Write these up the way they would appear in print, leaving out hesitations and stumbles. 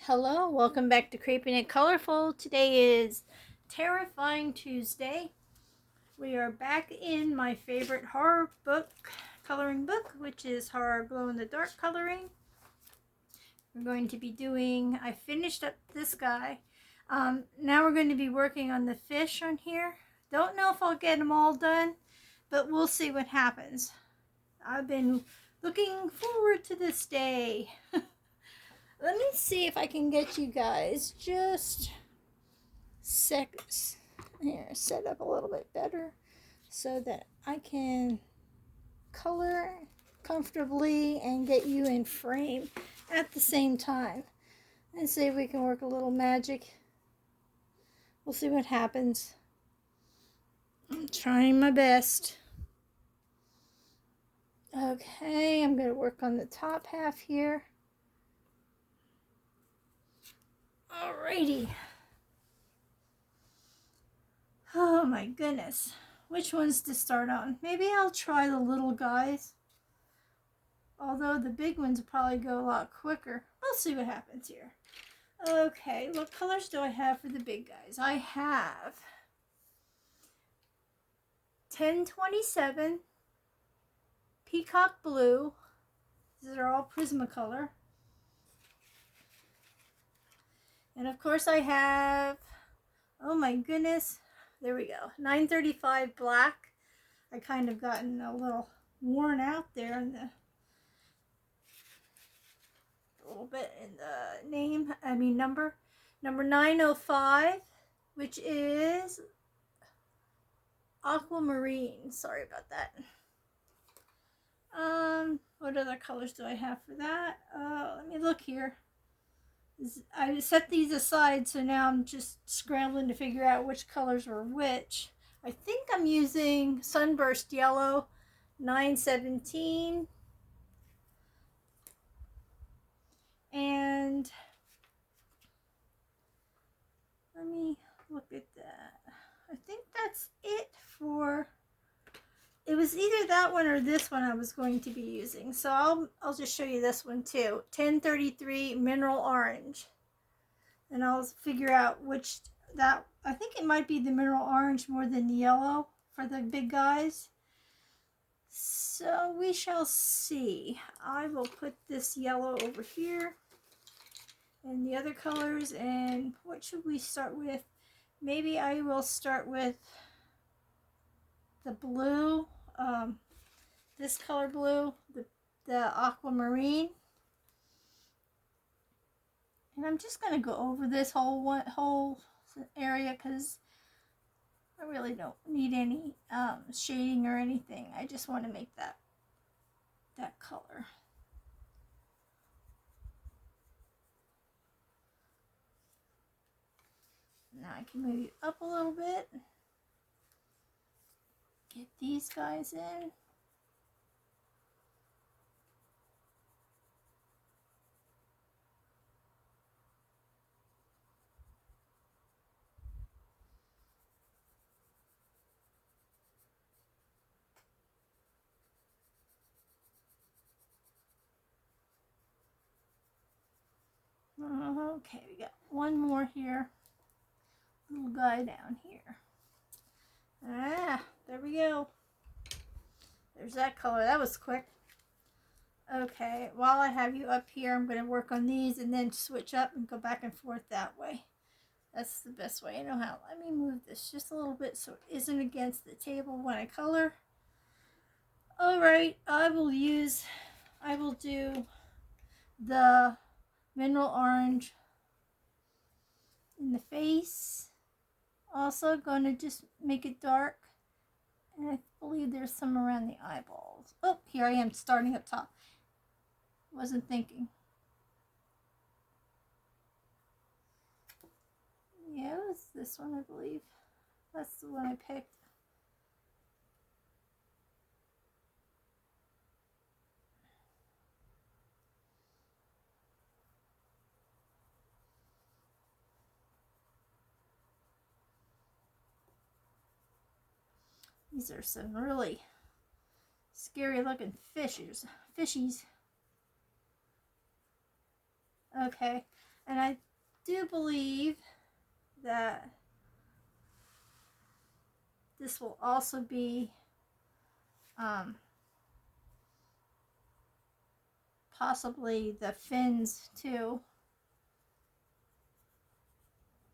Hello, welcome back to Creeping It Colorful. Today is Terrifying Tuesday. We are back in my favorite horror book, coloring book, which is Horror Glow in the Dark coloring. We're going to be doing, I finished up this guy. Now we're going to be working on the fish on here. Don't know if I'll get them all done, but we'll see what happens. I've been looking forward to this day. Let me see if I can get you guys just seconds here set up a little bit better so that I can color comfortably and get you in frame at the same time. And see if we can work a little magic. We'll see what happens. I'm trying my best. Okay, I'm going to work on the top half here. Alrighty. Oh my goodness. Which ones to start on? Maybe I'll try the little guys. Although the big ones will probably go a lot quicker. We'll see what happens here. Okay, what colors do I have for the big guys? I have 1027, Peacock Blue. These are all Prismacolor. And of course I have, oh my goodness, there we go, 935 Black. I kind of gotten a little worn out there in the, a little bit in the number 905, which is Aquamarine. Sorry about that. What other colors do I have for that? Let me look here. I set these aside, so now I'm just scrambling to figure out which colors are which. I think I'm using Sunburst Yellow 917. And let me look at that. I think that's it for, it was either that one or this one I was going to be using. So I'll just show you this one too. 1033 Mineral Orange. And I'll figure out which, that, I think it might be the Mineral Orange more than the yellow for the big guys. So we shall see. I will put this yellow over here and the other colors. And what should we start with? Maybe I will start with the blue, this color blue, the aquamarine. And I'm just going to go over this whole area because I really don't need any shading or anything. I just want to make that color. Now I can move you up a little bit. Get these guys in. Okay, we got one more here. Little guy down here. Ah, there we go. There's that color. That was quick. Okay, while I have you up here, I'm going to work on these and then switch up and go back and forth that way. That's the best way I know how. Let me move this just a little bit so it isn't against the table when I color. Alright, I will do the Mineral Orange in the face. Also going to just make it dark. And I believe there's some around the eyeballs. Oh, here I am starting up top. Wasn't thinking. Yeah, it was this one, I believe. That's the one I picked. These are some really scary looking fishies. Okay, And I do believe that this will also be possibly the fins too.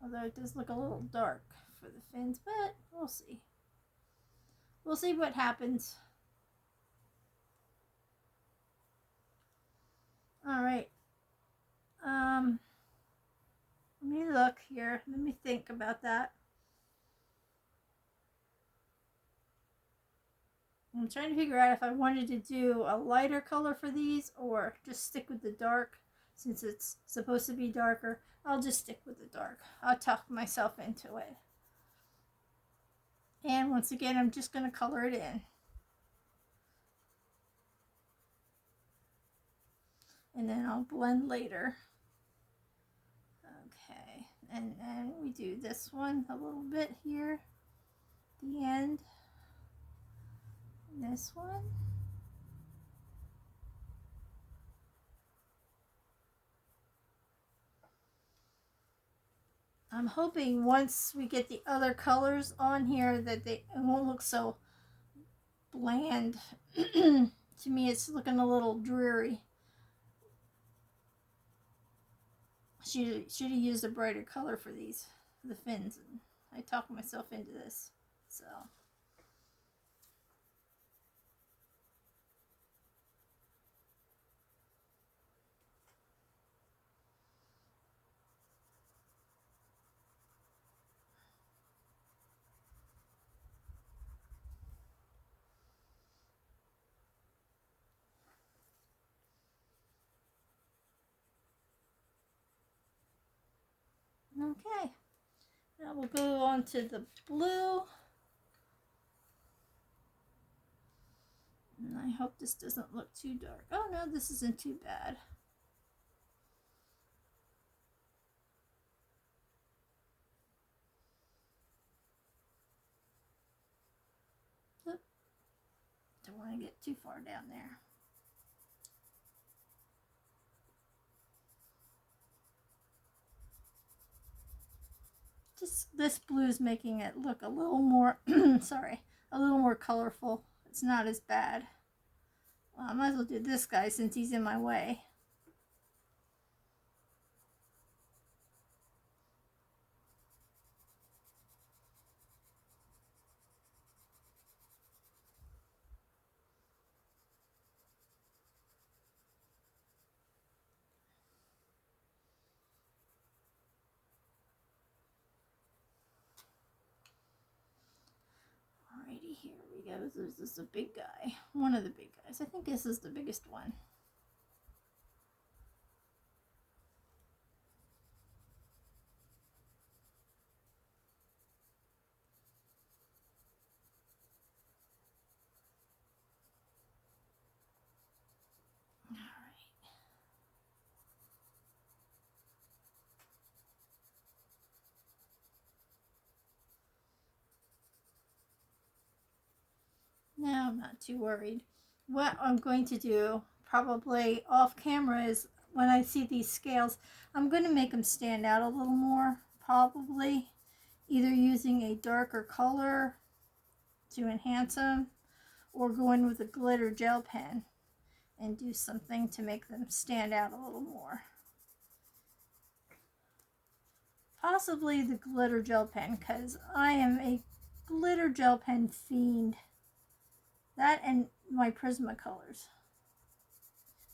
Although it does look a little dark for the fins, but we'll see. We'll see what happens. All right. Let me look here. Let me think about that. I'm trying to figure out if I wanted to do a lighter color for these or just stick with the dark. Since it's supposed to be darker, I'll just stick with the dark. I'll talk myself into it. And once again, I'm just going to color it in. And then I'll blend later. Okay, and then we do this one a little bit here, the end. And this one. I'm hoping once we get the other colors on here that it won't look so bland. To me, it's looking a little dreary. Should have used a brighter color for these, the fins. And I talked myself into this, so. Okay, now we'll go on to the blue. And I hope this doesn't look too dark. Oh no, this isn't too bad. Oop. Don't want to get too far down there. Just this blue is making it look a little more, sorry, a little more colorful. It's not as bad. Well, I might as well do this guy since he's in my way. Alrighty, here we go. This is a big guy. One of the big guys. I think this is the biggest one. Now I'm not too worried. What I'm going to do, probably off camera, is when I see these scales, I'm going to make them stand out a little more, probably. Either using a darker color to enhance them, or go in with a glitter gel pen and do something to make them stand out a little more. Possibly the glitter gel pen, because I am a glitter gel pen fiend. That and my Prismacolors.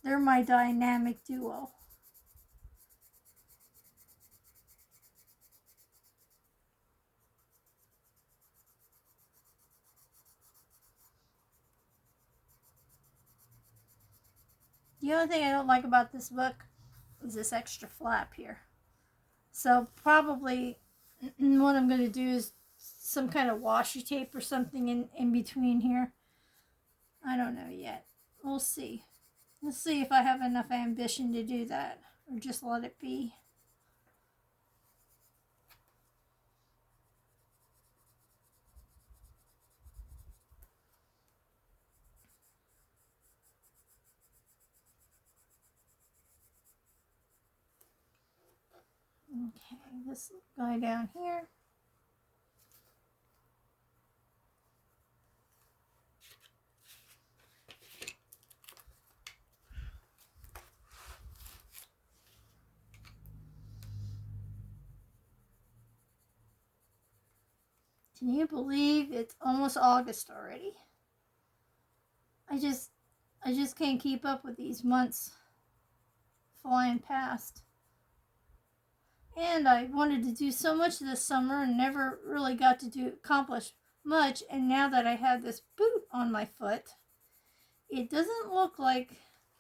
They're my dynamic duo. The only thing I don't like about this book is this extra flap here. So probably what I'm going to do is some kind of washi tape or something in between here. I don't know yet. We'll see. Let's see if I have enough ambition to do that, or just let it be. Okay, this guy down here. Can you believe it's almost August already? I just can't keep up with these months flying past. And I wanted to do so much this summer and never really got to accomplish much. And now that I have this boot on my foot, it doesn't look like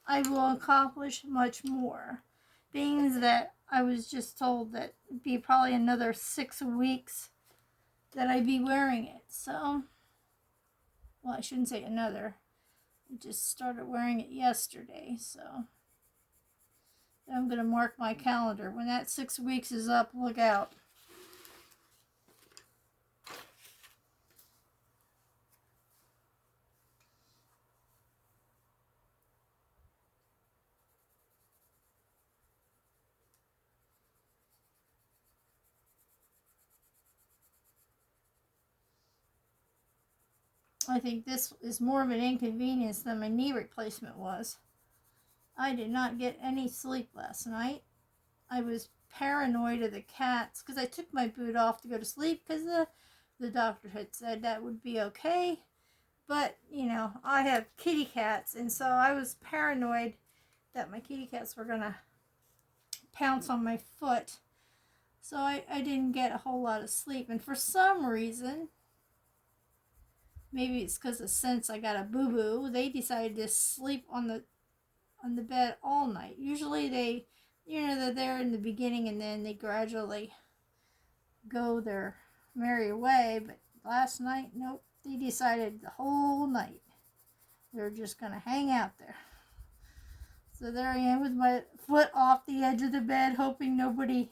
I will accomplish much more. Being that I was just told that it'd be probably another 6 weeks that I'd be wearing it. So, well, I shouldn't say another. I just started wearing it yesterday, so I'm going to mark my calendar. When that 6 weeks is up, look out. I think this is more of an inconvenience than my knee replacement was. I did not get any sleep last night. I was paranoid of the cats because I took my boot off to go to sleep because the doctor had said that would be okay. But, you know, I have kitty cats, and so I was paranoid that my kitty cats were going to pounce on my foot. So I didn't get a whole lot of sleep. And for some reason, maybe it's because of since I got a boo-boo, they decided to sleep on the bed all night. Usually they, you know, they're there in the beginning and then they gradually go their merry way. But last night, nope, they decided the whole night they're just going to hang out there. So there I am with my foot off the edge of the bed, hoping nobody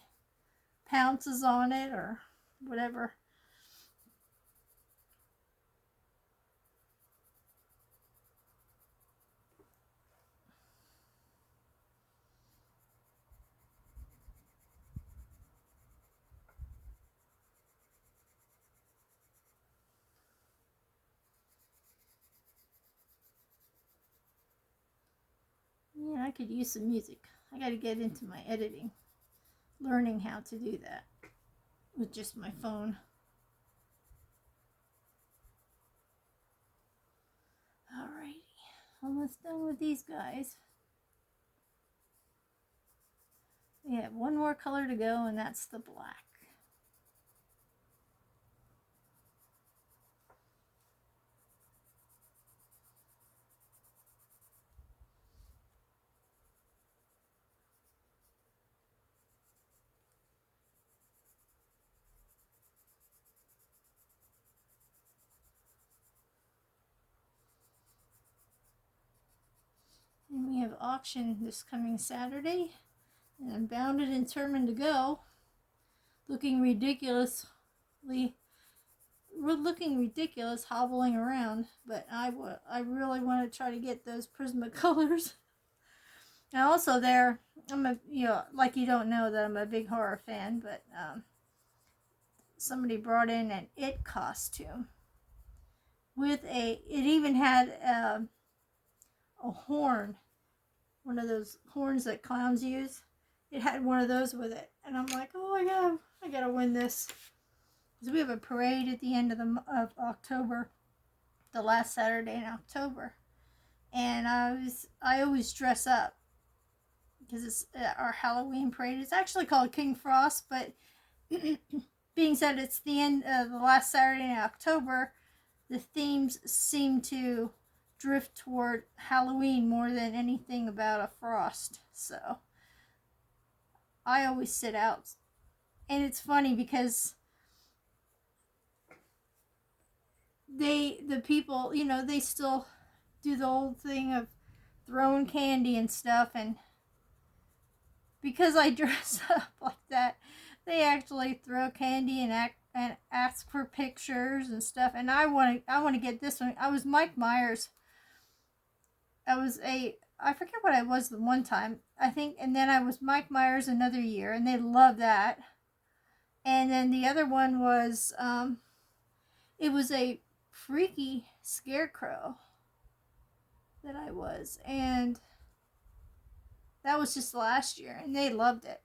pounces on it or whatever. Yeah, I could use some music. I got to get into my editing, learning how to do that with just my phone. Alrighty, almost done with these guys. We have one more color to go, and that's the black. And we have auction this coming Saturday, and I'm bound and determined to go. Looking ridiculous, hobbling around, but I really want to try to get those Prismacolors. And also there, like you don't know that I'm a big horror fan, but somebody brought in an It costume with it even had a horn, one of those horns that clowns use. It had one of those with it, and I'm like, oh my god, I gotta win this. Because we have a parade at the end of October, the last Saturday in October, and I always dress up because it's our Halloween parade. It's actually called King Frost, but being said it's the end of the last Saturday in October, the themes seem to drift toward Halloween more than anything about a frost. So I always sit out. And it's funny because the people, they still do the old thing of throwing candy and stuff, and because I dress up like that, they actually throw candy and ask for pictures and stuff. And I want to get this one. I was Mike Myers. I I forget what I was the one time, I think, and then I was Mike Myers another year, and they loved that. And then the other one was, it was a freaky scarecrow that I was, and that was just last year, and they loved it.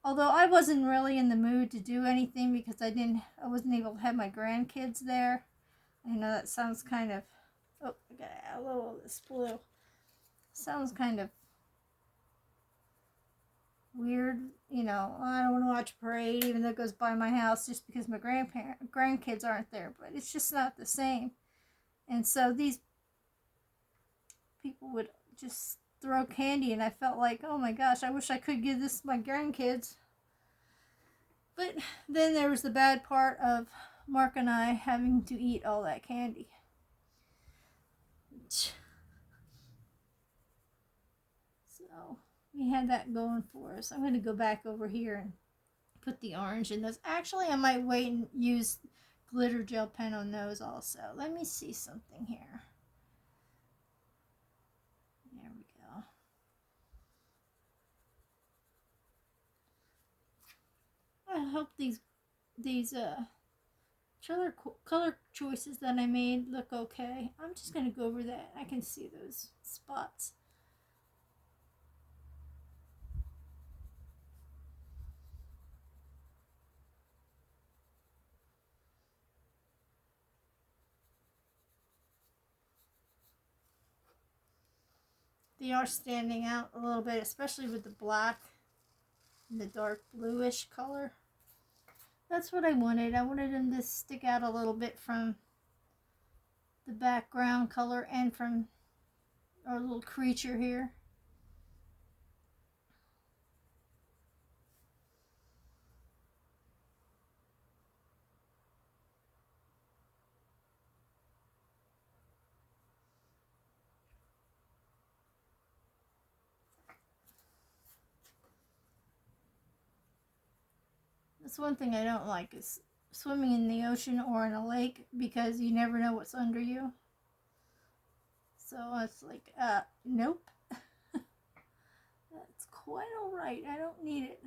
Although I wasn't really in the mood to do anything because I wasn't able to have my grandkids there. I know that sounds kind of, oh, I gotta add a little of this blue. Sounds kind of weird, you know. I don't want to watch a parade even though it goes by my house just because my grandkids aren't there, but it's just not the same. And so these people would just throw candy, and I felt like, oh my gosh, I wish I could give this to my grandkids. But then there was the bad part of Mark and I having to eat all that candy. So we had that going for us. I'm going to go back over here and put the orange in those. Actually, I might wait and use glitter gel pen on those also. Let me see something here. There we go. I hope these color choices that I made look okay. I'm just going to go over that. I can see those spots. They are standing out a little bit, especially with the black and the dark bluish color. That's what I wanted. I wanted them to stick out a little bit from the background color and from our little creature here. That's one thing I don't like is swimming in the ocean or in a lake because you never know what's under you. So it's like, nope. That's quite alright. I don't need it.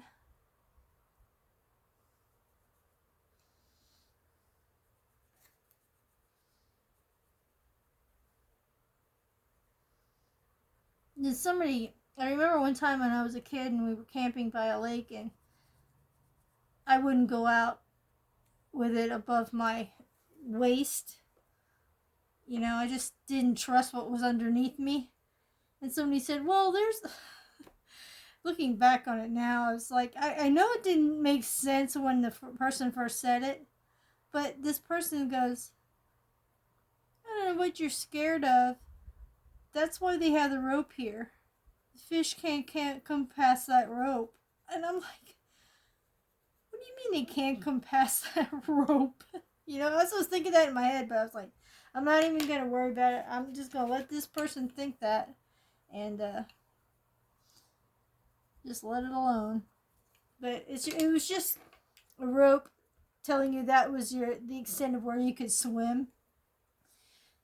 There's somebody, I remember one time when I was a kid and we were camping by a lake, and I wouldn't go out with it above my waist. You know, I just didn't trust what was underneath me. And somebody said, well, there's... Looking back on it now, I was like, I know it didn't make sense when the person first said it, but this person goes, I don't know what you're scared of. That's why they have the rope here. The fish can't come past that rope. And I'm like, what do you mean they can't come past that rope? You know, I was thinking that in my head, but I was like, I'm not even going to worry about it. I'm just going to let this person think that and just let it alone. But it was just a rope telling you that was the extent of where you could swim.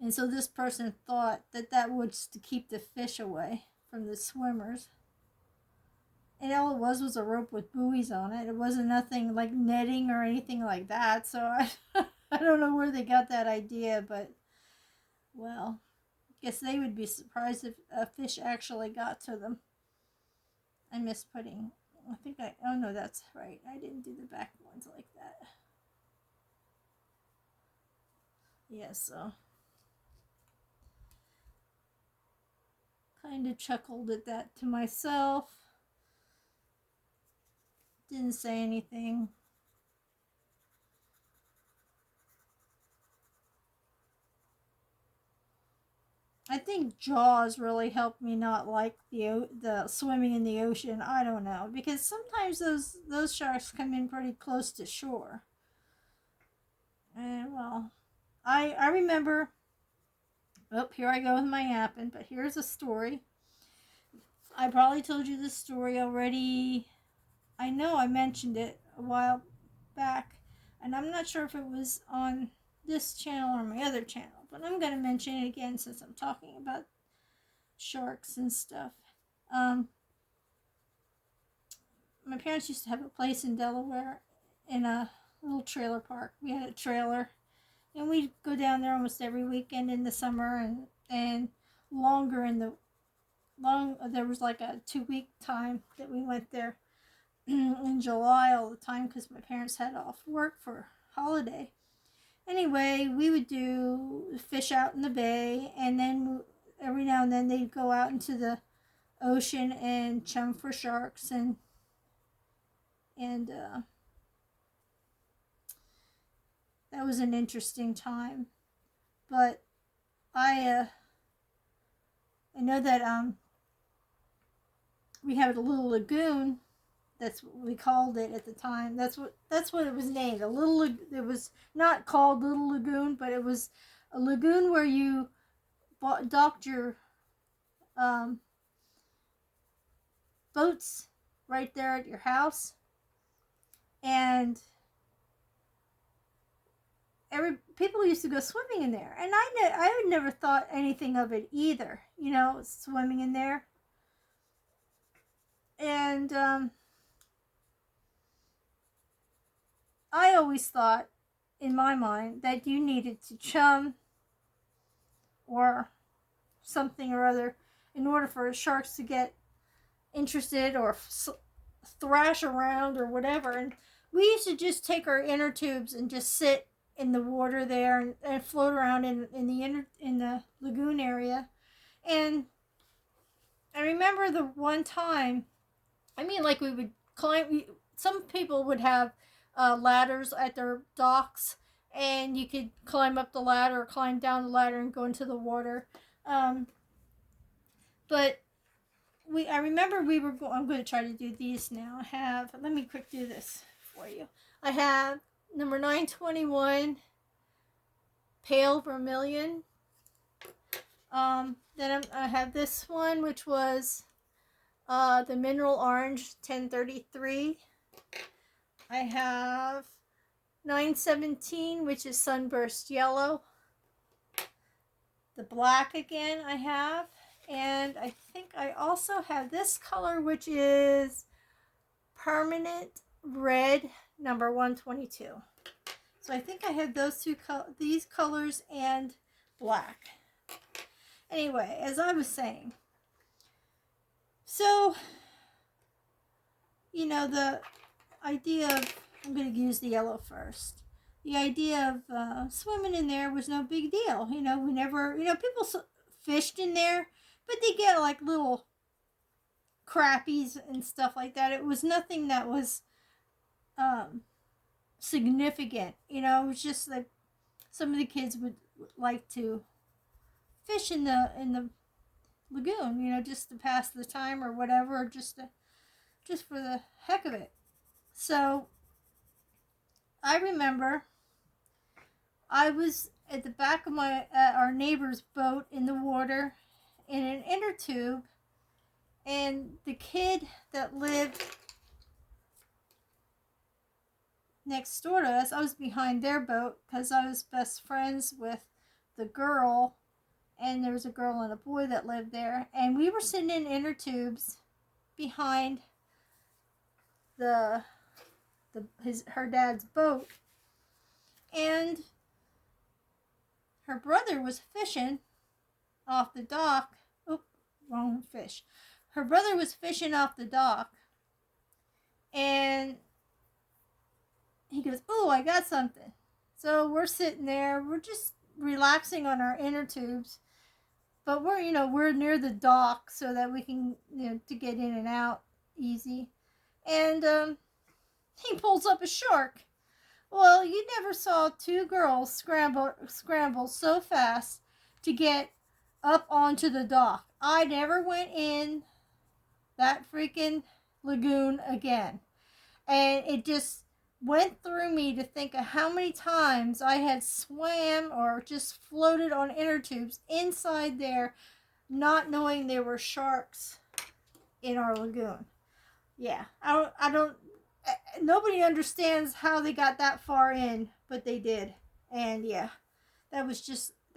And so this person thought that was to keep the fish away from the swimmers. And all it was a rope with buoys on it. It wasn't nothing like netting or anything like that. So I don't know where they got that idea, but, well, I guess they would be surprised if a fish actually got to them. I miss putting, oh no, that's right. I didn't do the back ones like that. Yeah, so. Kind of chuckled at that to myself. Didn't say anything. I think Jaws really helped me not like the swimming in the ocean. I don't know, because sometimes those sharks come in pretty close to shore. And well, I remember. Oh, here I go with my yapping, but here's a story. I probably told you this story already. I know I mentioned it a while back, and I'm not sure if it was on this channel or my other channel, but I'm going to mention it again since I'm talking about sharks and stuff. My parents used to have a place in Delaware in a little trailer park. We had a trailer, and we'd go down there almost every weekend in the summer, and longer in the there was like a 2-week time that we went there in July all the time because my parents had off work for holiday. Anyway, we would do fish out in the bay, and then every now and then they'd go out into the ocean and chum for sharks, and that was an interesting time. But I know that we had a little lagoon. That's what we called it at the time. That's what it was named. It was not called Little Lagoon, but it was a lagoon where you docked your boats right there at your house, and people used to go swimming in there, and I had never thought anything of it either. You know, swimming in there, and I always thought in my mind that you needed to chum or something or other in order for sharks to get interested or thrash around or whatever. And we used to just take our inner tubes and just sit in the water there and float around in the lagoon area. And I remember the one time, I mean, like we would climb. Some people would have ladders at their docks, and you could climb up the ladder or climb down the ladder and go into the water. But I remember we were I'm going to try to do these now. Let me quick do this for you. I have number 921, Pale Vermilion. Then I have this one, which was the Mineral Orange 1033. I have 917, which is Sunburst Yellow. The black again I have. And I think I also have this color, which is Permanent Red, number 122. So I think I have these colors and black. Anyway, as I was saying, so, you know, the idea of, I'm going to use the yellow first. The idea of swimming in there was no big deal. You know, we never, people fished in there, but they get like little crappies and stuff like that. It was nothing that was significant. You know, it was just like some of the kids would like to fish in the lagoon, you know, just to pass the time or whatever, just for the heck of it. So I remember I was at the back of our neighbor's boat in the water in an inner tube, and the kid that lived next door to us, I was behind their boat because I was best friends with the girl, and there was a girl and a boy that lived there, and we were sitting in inner tubes behind her dad's boat, and her brother was fishing off the dock. Oh, wrong fish. Her brother was fishing off the dock, and he goes, "Oh, I got something." So we're sitting there, we're just relaxing on our inner tubes, but we're near the dock so that we can, to get in and out easy. And he pulls up a shark. Well, you never saw two girls scramble so fast to get up onto the dock. I never went in that freaking lagoon again. And it just went through me to think of how many times I had swam or just floated on inner tubes inside there, not knowing there were sharks in our lagoon. Yeah, I don't nobody understands how they got that far in, but they did. And yeah, that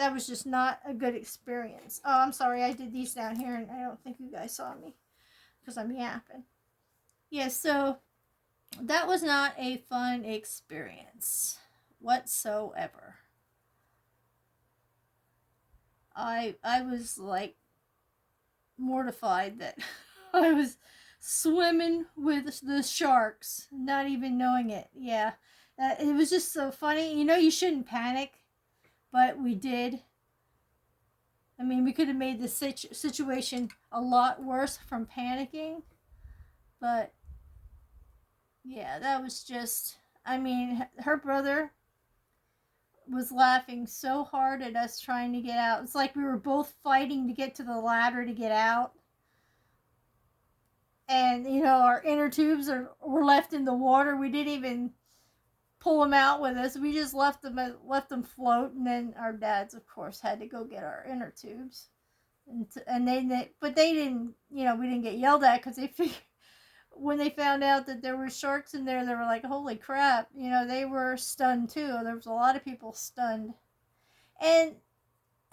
that was just not a good experience. Oh, I'm sorry, I did these down here, and I don't think you guys saw me because I'm yapping. Yeah, so that was not a fun experience whatsoever. I was like mortified that I was swimming with the sharks, not even knowing it. Yeah, it was just so funny. You know, you shouldn't panic, but we did. I mean, we could have made the situation a lot worse from panicking, but yeah, that was just. I mean, her brother was laughing so hard at us trying to get out. It's like we were both fighting to get to the ladder to get out. And, you know, our inner tubes were left in the water. We didn't even pull them out with us. We just left them float. And then our dads, of course, had to go get our inner tubes. And but they didn't, you know, we didn't get yelled at because they figured, when they found out that there were sharks in there, they were like, holy crap. You know, they were stunned too. There was a lot of people stunned. And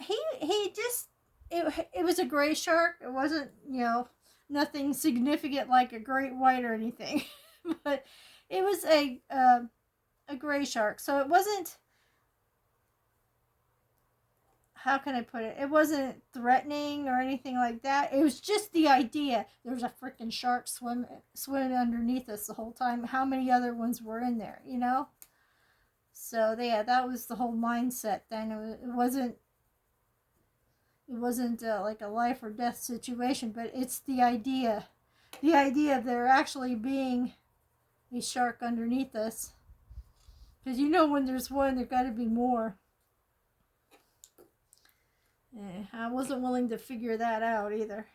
he just, it was a gray shark. It wasn't, you know, nothing significant like a great white or anything. But it was a gray shark. So it wasn't, how can I put it? It wasn't threatening or anything like that. It was just the idea. There's a freaking shark swimming underneath us the whole time. How many other ones were in there, you know? So yeah, that was the whole mindset then. It wasn't like a life or death situation, but it's the idea of there actually being a shark underneath us. Because you know, when there's one, there's got to be more. I wasn't willing to figure that out either.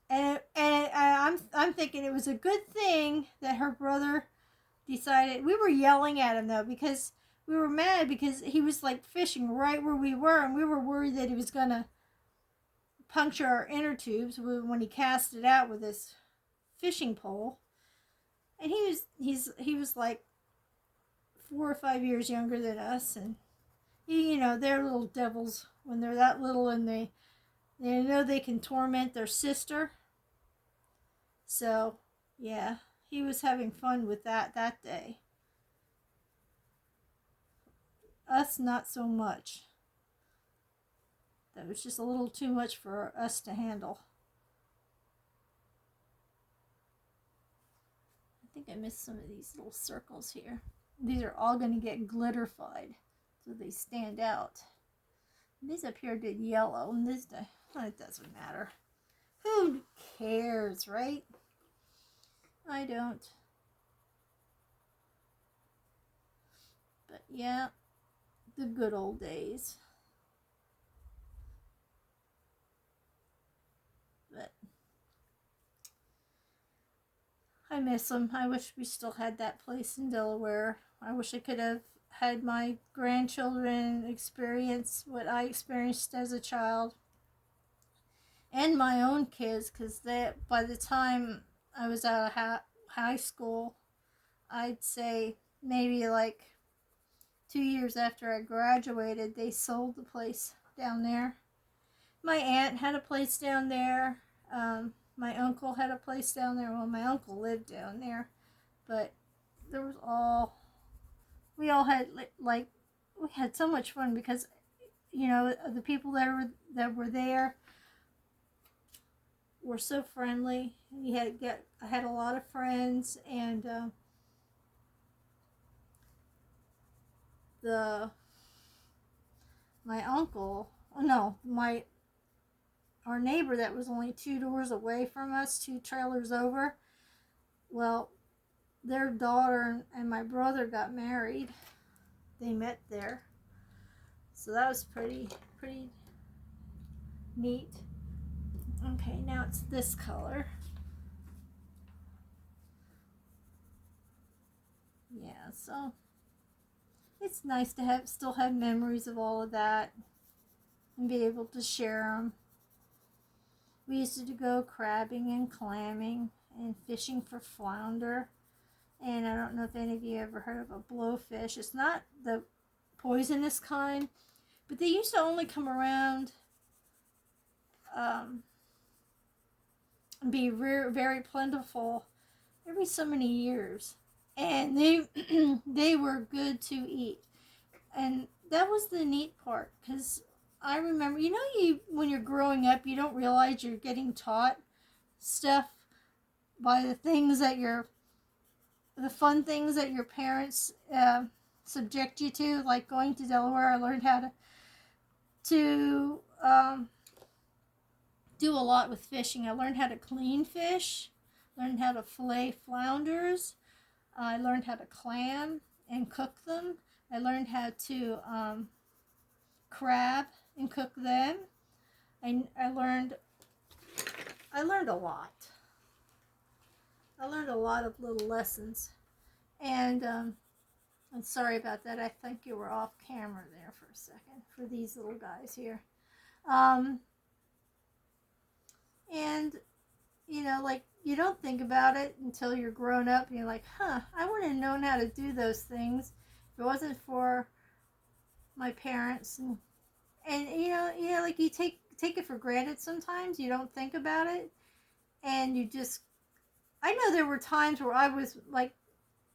And I'm thinking it was a good thing that her brother decided. We were yelling at him though, because we were mad because he was like fishing right where we were, and we were worried that he was gonna puncture our inner tubes when he cast it out with his fishing pole. And he was like 4 or 5 years younger than us, and you know, they're little devils when they're that little, and they know they can torment their sister. So yeah, he was having fun with that day. Us, not so much. That was just a little too much for us to handle. I think I missed some of these little circles here. These are all going to get glitterified so they stand out. And these up here did yellow, and this, well, it doesn't matter. Who cares, right? I don't. But yeah, the good old days. But I miss them. I wish we still had that place in Delaware. I wish I could have had my grandchildren experience what I experienced as a child. And my own kids, because by the time I was out of high school, I'd say maybe like 2 years after I graduated, they sold the place down there. My aunt had a place down there. My uncle had a place down there. Well, my uncle lived down there, but there was we all had we had so much fun because, you know, the people that were there were so friendly. I had a lot of friends, and my uncle, our neighbor that was only 2 doors away from us, 2 trailers over, well, their daughter and my brother got married. They met there. So that was pretty neat. Okay, now it's this color. Yeah, so it's nice to still have memories of all of that and be able to share them. We used to go crabbing and clamming and fishing for flounder. And I don't know if any of you ever heard of a blowfish. It's not the poisonous kind, but they used to only come around and be very plentiful every so many years, and they were good to eat, and that was the neat part, because I remember, you when you're growing up, you don't realize you're getting taught stuff by the fun things that your parents subject you to. Like going to Delaware, I learned how to do a lot with fishing. I learned how to clean fish, learned how to fillet flounders. I learned how to clam and cook them. I learned how to crab and cook them. I learned a lot. I learned a lot of little lessons. And I'm sorry about that. I think you were off camera there for a second for these little guys here. And, like, you don't think about it until you're grown up and you're like, I wouldn't have known how to do those things if it wasn't for my parents. And like, you take it for granted sometimes. You don't think about it. And you just, I know there were times where I was, like,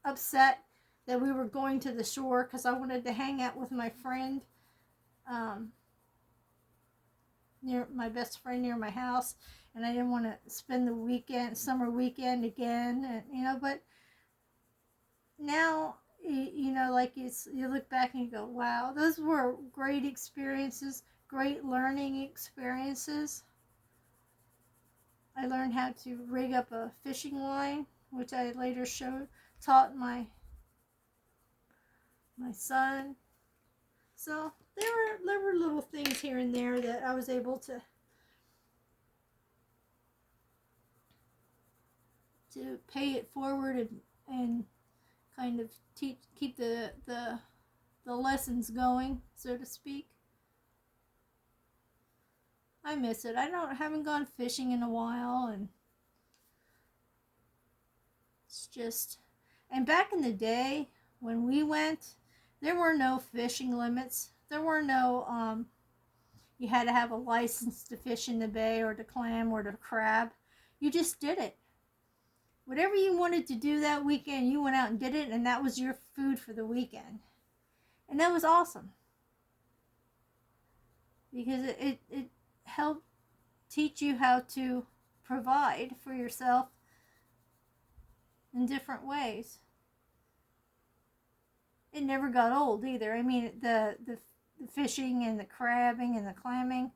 upset that we were going to the shore because I wanted to hang out with my friend, near my best friend near my house, and I didn't want to spend the summer weekend again, and but now, like, you look back and you go, wow, those were great experiences, great learning experiences. I learned how to rig up a fishing line, which I later taught my son. So there were little things here and there that I was able to pay it forward and kind of keep the lessons going, so to speak. I miss it. Haven't gone fishing in a while, and it's just, and back in the day when we went, there were no fishing limits. There were no you had to have a license to fish in the bay or to clam or to crab. You just did it. Whatever you wanted to do that weekend, you went out and did it, and that was your food for the weekend. And that was awesome. Because it helped teach you how to provide for yourself in different ways. It never got old either. I mean, the fishing and the crabbing and the clamming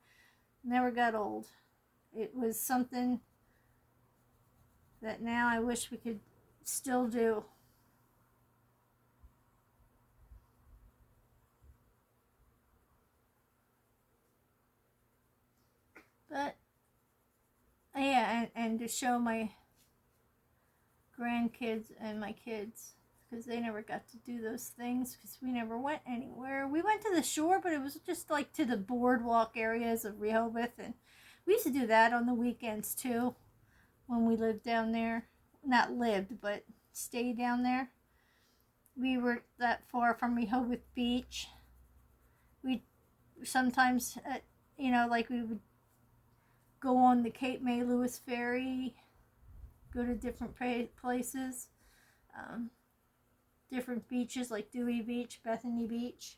never got old. It was something that now I wish we could still do. But yeah, and to show my grandkids and my kids, because they never got to do those things because we never went anywhere. We went to the shore, but it was just like to the boardwalk areas of Rehoboth, and we used to do that on the weekends too when we lived down there. Not lived, but stayed down there. We were that far from Rehoboth Beach. We sometimes, like, we would go on the Cape May Lewis ferry, go to different places, different beaches like Dewey Beach, Bethany Beach.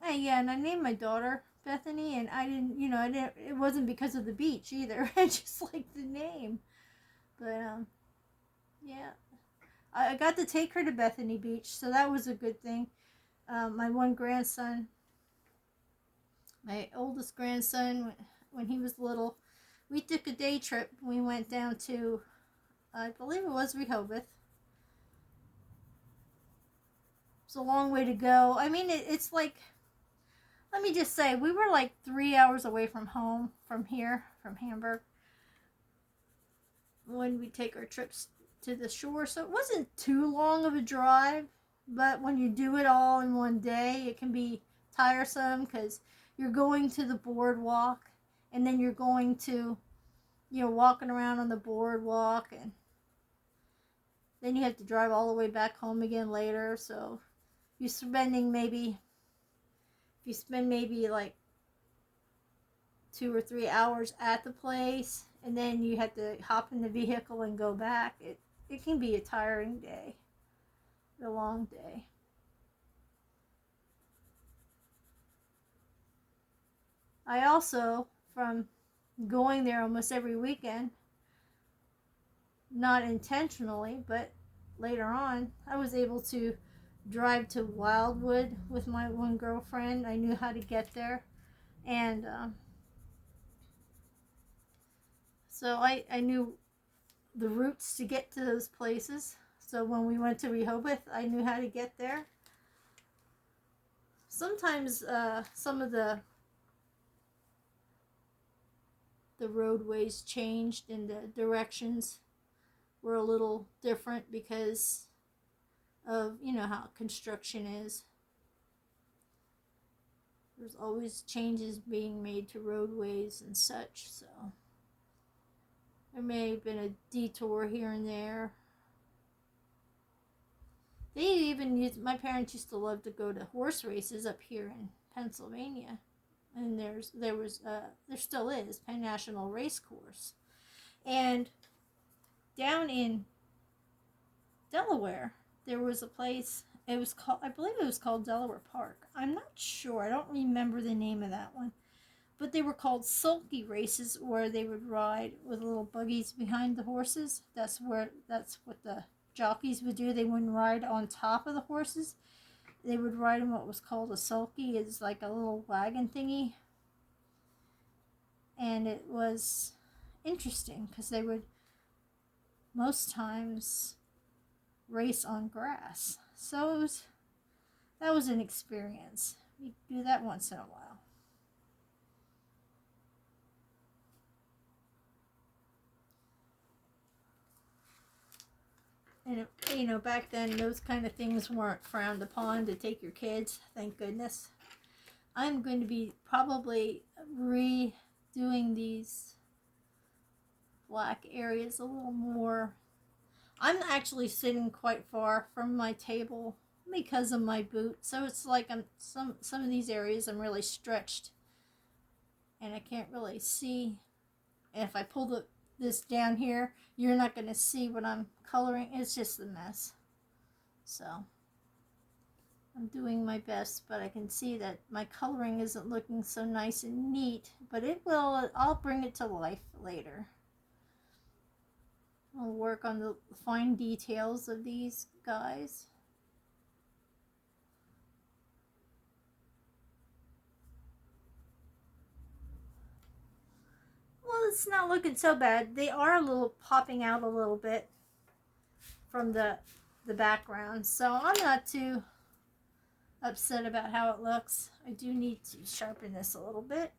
And I named my daughter Bethany, and it wasn't because of the beach either. I just liked the name. But yeah, I got to take her to Bethany Beach, so that was a good thing. My one grandson, my oldest grandson, when he was little, we took a day trip. We went down to, I believe it was Rehoboth. It's a long way to go. I mean, it's like, let me just say, we were like 3 hours away from home, from here, from Hamburg, when we take our trips to the shore. So it wasn't too long of a drive, but when you do it all in one day, it can be tiresome because you're going to the boardwalk, and then you're going to, walking around on the boardwalk, and then you have to drive all the way back home again later. So you're spending maybe, if you spend maybe like 2 or 3 hours at the place, and then you have to hop in the vehicle and go back, it can be a tiring day, a long day. I also, from going there almost every weekend, not intentionally, but later on, I was able to drive to Wildwood with my one girlfriend. I knew how to get there, and so I knew the routes to get to those places. So when we went to Rehoboth, I knew how to get there. Sometimes some of the roadways changed and the directions were a little different because of, you know, how construction is. There's always changes being made to roadways and such, so there may have been a detour here and there. They even used, my parents used to love to go to horse races up here in Pennsylvania, and there still is Penn National Race Course, and down in Delaware there was a place. It was called, I believe it was called Delaware Park. I'm not sure. I don't remember the name of that one. But they were called sulky races, where they would ride with little buggies behind the horses. That's what the jockeys would do. They wouldn't ride on top of the horses. They would ride in what was called a sulky. It's like a little wagon thingy. And it was interesting because they would most times race on grass. So that was an experience. We do that once in a while. And you know, back then those kind of things weren't frowned upon to take your kids, thank goodness. I'm going to be probably redoing these black areas a little more. I'm actually sitting quite far from my table because of my boot, so it's like some of these areas I'm really stretched and I can't really see. And if I pull this down here, you're not going to see what I'm coloring. It's just a mess. So I'm doing my best, but I can see that my coloring isn't looking so nice and neat, but it will. I'll bring it to life later. I'll work on the fine details of these guys. Well, it's not looking so bad. They are a little popping out a little bit from the background, so I'm not too upset about how it looks. I do need to sharpen this a little bit.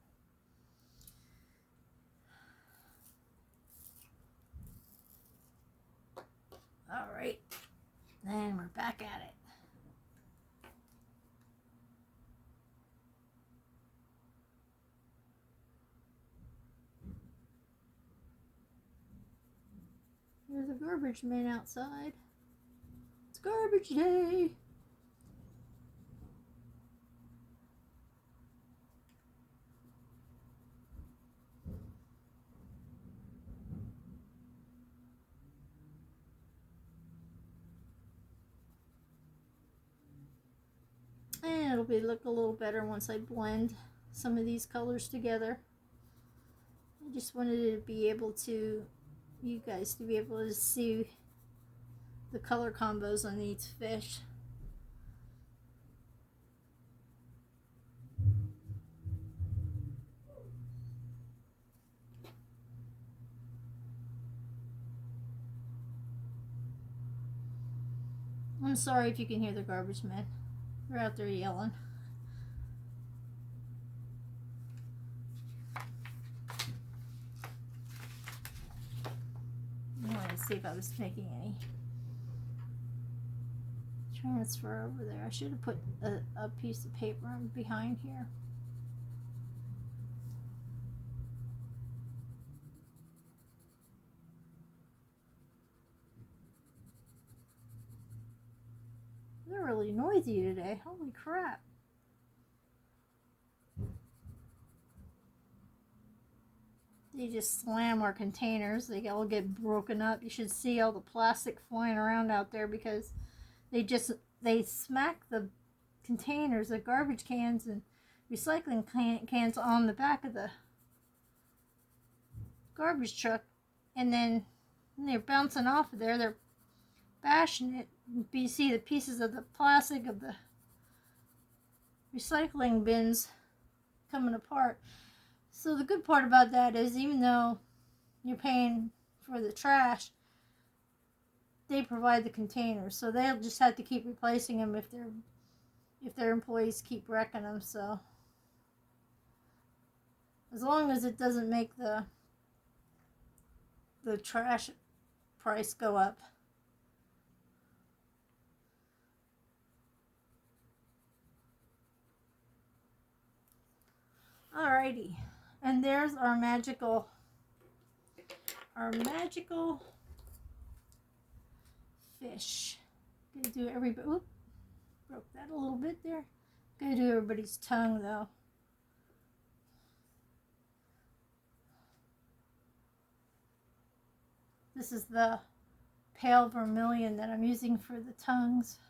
All right, and we're back at it. There's a garbage man outside. It's garbage day. And it'll look a little better once I blend some of these colors together. I just wanted to be able to, you guys to be able to see the color combos on these fish. I'm sorry if you can hear the garbage men. They're out there yelling. I wanted to see if I was making any transfer over there. I should have put a piece of paper behind here. They're really noisy today. Holy crap. They just slam our containers. They all get broken up. You should see all the plastic flying around out there because they smack the containers, the garbage cans and recycling cans on the back of the garbage truck, and then they're bouncing off of there. They're bashing it. You see the pieces of the plastic of the recycling bins coming apart. So the good part about that is, even though you're paying for the trash, they provide the containers, so they'll just have to keep replacing them if their employees keep wrecking them. So as long as it doesn't make the trash price go up. Alrighty, and there's our magical fish. Gonna do everybody. Oop, broke that a little bit there. Gonna do everybody's tongue though. This is the pale vermilion that I'm using for the tongues.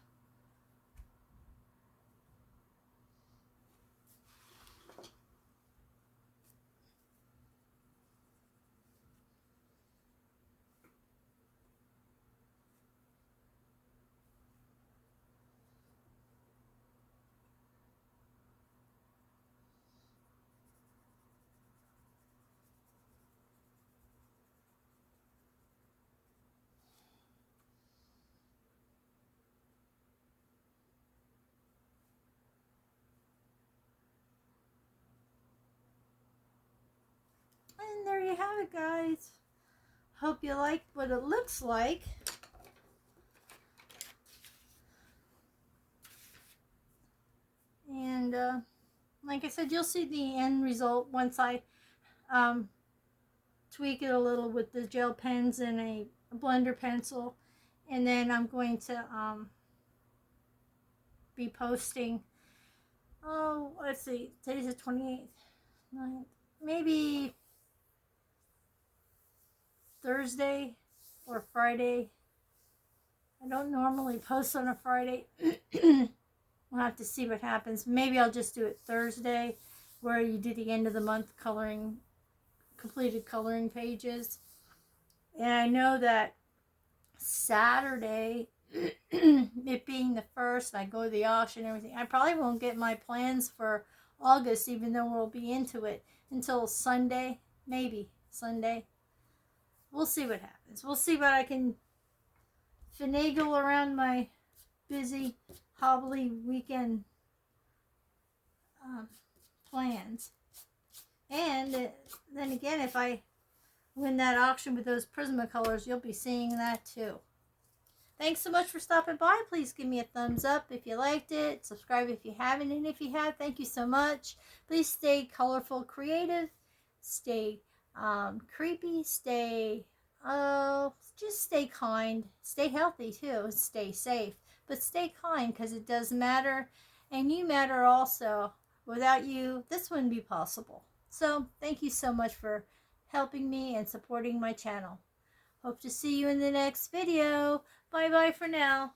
And there you have it, guys. Hope you liked what it looks like. And like I said, you'll see the end result once I tweak it a little with the gel pens and a blender pencil. And then I'm going to be posting, let's see, today's the 28th, 9th, maybe Thursday or Friday. I don't normally post on a Friday. We'll have to see what happens. Maybe I'll just do it Thursday, where you do the end of the month completed coloring pages. And I know that Saturday, it being the 1st, I go to the auction and everything. I probably won't get my plans for August, even though we'll be into it, until Sunday, maybe Sunday. We'll see what happens. We'll see what I can finagle around my busy, hobbly weekend plans. And then again, if I win that auction with those Prismacolors, you'll be seeing that too. Thanks so much for stopping by. Please give me a thumbs up if you liked it. Subscribe if you haven't, and if you have, thank you so much. Please stay colorful, creative, stay creepy, just stay kind, stay healthy too, stay safe, but stay kind, because it does matter, and you matter also. Without you, this wouldn't be possible. So thank you so much for helping me and supporting my channel. Hope to see you in the next video. Bye bye for now.